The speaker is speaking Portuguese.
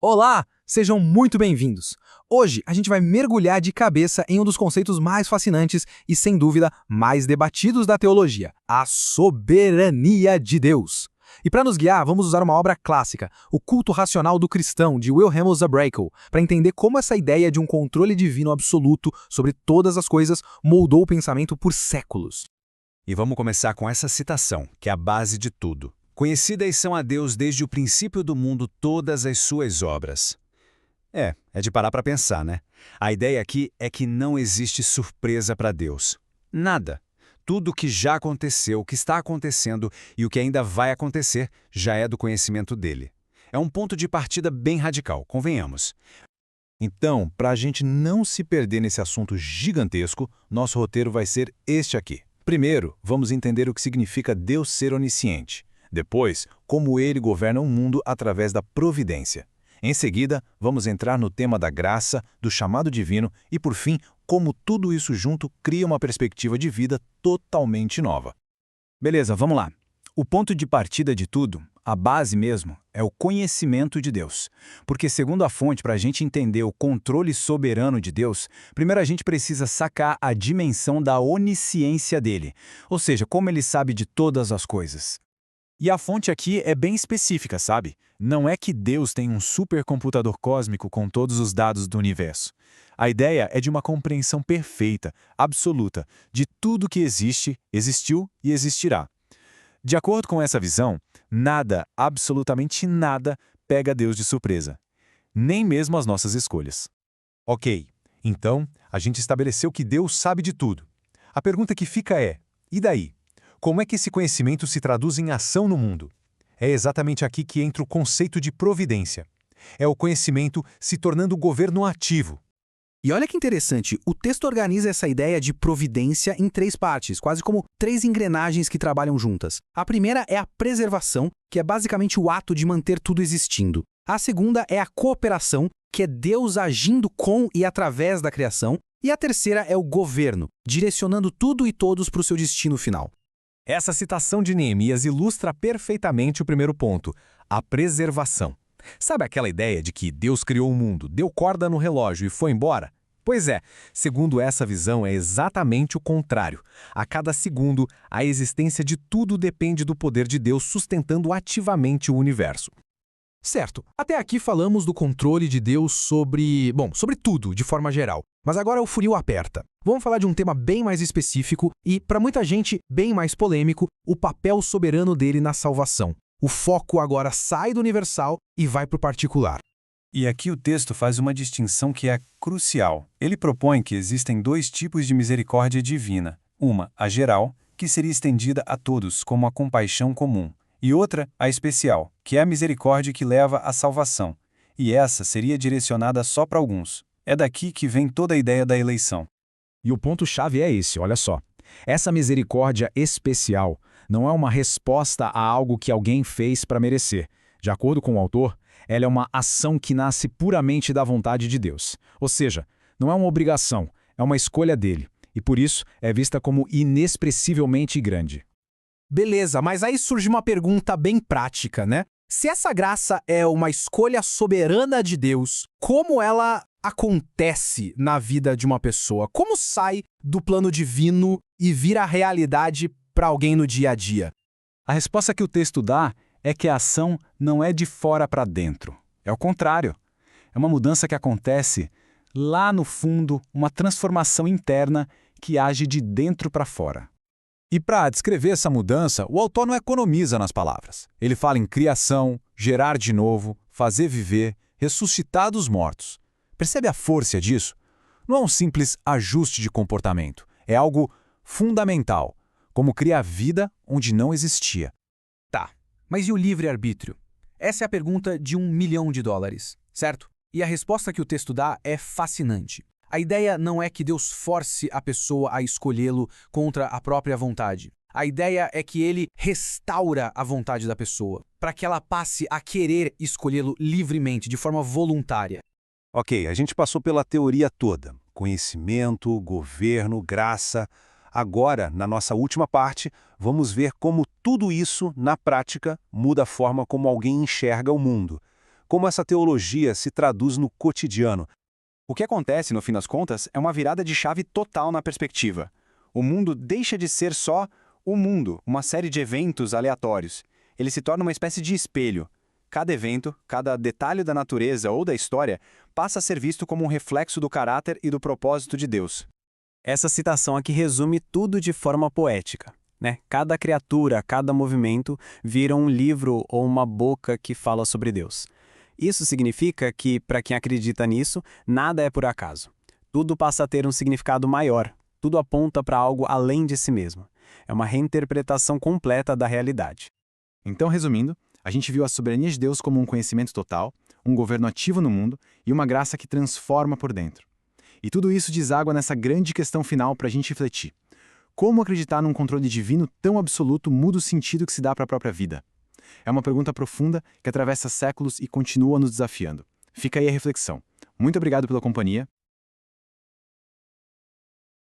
Olá, sejam muito bem-vindos. Hoje a gente vai mergulhar de cabeça em um dos conceitos mais fascinantes e, sem dúvida, mais debatidos da teologia, a soberania de Deus. E para nos guiar, vamos usar uma obra clássica, O Culto Racional do Cristão, de Wilhelm Zabrekel, para entender como essa ideia de um controle divino absoluto sobre todas as coisas moldou o pensamento por séculos. E vamos começar com essa citação, que é a base de tudo. Conhecidas são a Deus desde o princípio do mundo todas as suas obras. É de parar para pensar, né? A ideia aqui é que não existe surpresa para Deus. Nada. Tudo o que já aconteceu, o que está acontecendo e o que ainda vai acontecer já é do conhecimento dele. É um ponto de partida bem radical, convenhamos. Então, para a gente não se perder nesse assunto gigantesco, nosso roteiro vai ser este aqui. Primeiro, vamos entender o que significa Deus ser onisciente. Depois, como ele governa o mundo através da providência. Em seguida, vamos entrar no tema da graça, do chamado divino e, por fim, como tudo isso junto cria uma perspectiva de vida totalmente nova. Beleza, vamos lá. O ponto de partida de tudo, a base mesmo, é o conhecimento de Deus. Porque, segundo a fonte, para a gente entender o controle soberano de Deus, primeiro a gente precisa sacar a dimensão da onisciência dele, ou seja, como ele sabe de todas as coisas. E a fonte aqui é bem específica, sabe? Não é que Deus tem um supercomputador cósmico com todos os dados do universo. A ideia é de uma compreensão perfeita, absoluta, de tudo que existe, existiu e existirá. De acordo com essa visão, nada, absolutamente nada, pega Deus de surpresa. Nem mesmo as nossas escolhas. Ok, então a gente estabeleceu que Deus sabe de tudo. A pergunta que fica é, e daí? Como é que esse conhecimento se traduz em ação no mundo? É exatamente aqui que entra o conceito de providência. É o conhecimento se tornando governo ativo. E olha que interessante, o texto organiza essa ideia de providência em três partes, quase como três engrenagens que trabalham juntas. A primeira é a preservação, que é basicamente o ato de manter tudo existindo. A segunda é a cooperação, que é Deus agindo com e através da criação. E a terceira é o governo, direcionando tudo e todos para o seu destino final. Essa citação de Neemias ilustra perfeitamente o primeiro ponto, a preservação. Sabe aquela ideia de que Deus criou o mundo, deu corda no relógio e foi embora? Pois é, segundo essa visão é exatamente o contrário. A cada segundo, a existência de tudo depende do poder de Deus sustentando ativamente o universo. Certo, até aqui falamos do controle de Deus sobre tudo, de forma geral. Mas agora o funil aperta. Vamos falar de um tema bem mais específico e, para muita gente, bem mais polêmico, o papel soberano dele na salvação. O foco agora sai do universal e vai para o particular. E aqui o texto faz uma distinção que é crucial. Ele propõe que existem dois tipos de misericórdia divina. Uma, a geral, que seria estendida a todos como a compaixão comum. E outra, a especial, que é a misericórdia que leva à salvação. E essa seria direcionada só para alguns. É daqui que vem toda a ideia da eleição. E o ponto-chave é esse, olha só. Essa misericórdia especial não é uma resposta a algo que alguém fez para merecer. De acordo com o autor, ela é uma ação que nasce puramente da vontade de Deus. Ou seja, não é uma obrigação, é uma escolha dele. E por isso é vista como inexpressivelmente grande. Beleza, mas aí surge uma pergunta bem prática, né? Se essa graça é uma escolha soberana de Deus, como ela acontece na vida de uma pessoa? Como sai do plano divino e vira realidade para alguém no dia a dia? A resposta que o texto dá é que a ação não é de fora para dentro. É o contrário. É uma mudança que acontece lá no fundo, uma transformação interna que age de dentro para fora. E para descrever essa mudança, o autor não economiza nas palavras. Ele fala em criação, gerar de novo, fazer viver, ressuscitar dos mortos. Percebe a força disso? Não é um simples ajuste de comportamento. É algo fundamental, como criar vida onde não existia. Tá, mas e o livre-arbítrio? Essa é a pergunta de $1 milhão, certo? E a resposta que o texto dá é fascinante. A ideia não é que Deus force a pessoa a escolhê-lo contra a própria vontade. A ideia é que ele restaura a vontade da pessoa, para que ela passe a querer escolhê-lo livremente, de forma voluntária. Ok, a gente passou pela teoria toda. Conhecimento, governo, graça. Agora, na nossa última parte, vamos ver como tudo isso, na prática, muda a forma como alguém enxerga o mundo. como essa teologia se traduz no cotidiano. O que acontece, no fim das contas, é uma virada de chave total na perspectiva. O mundo deixa de ser só o mundo, uma série de eventos aleatórios. Ele se torna uma espécie de espelho. Cada evento, cada detalhe da natureza ou da história passa a ser visto como um reflexo do caráter e do propósito de Deus. Essa citação aqui resume tudo de forma poética, né? Cada criatura, cada movimento vira um livro ou uma boca que fala sobre Deus. Isso significa que, para quem acredita nisso, nada é por acaso. Tudo passa a ter um significado maior, tudo aponta para algo além de si mesmo. É uma reinterpretação completa da realidade. Então, resumindo, a gente viu a soberania de Deus como um conhecimento total, um governo ativo no mundo e uma graça que transforma por dentro. E tudo isso deságua nessa grande questão final para a gente refletir. Como acreditar num controle divino tão absoluto muda o sentido que se dá para a própria vida? É uma pergunta profunda que atravessa séculos e continua nos desafiando. Fica aí a reflexão. Muito obrigado pela companhia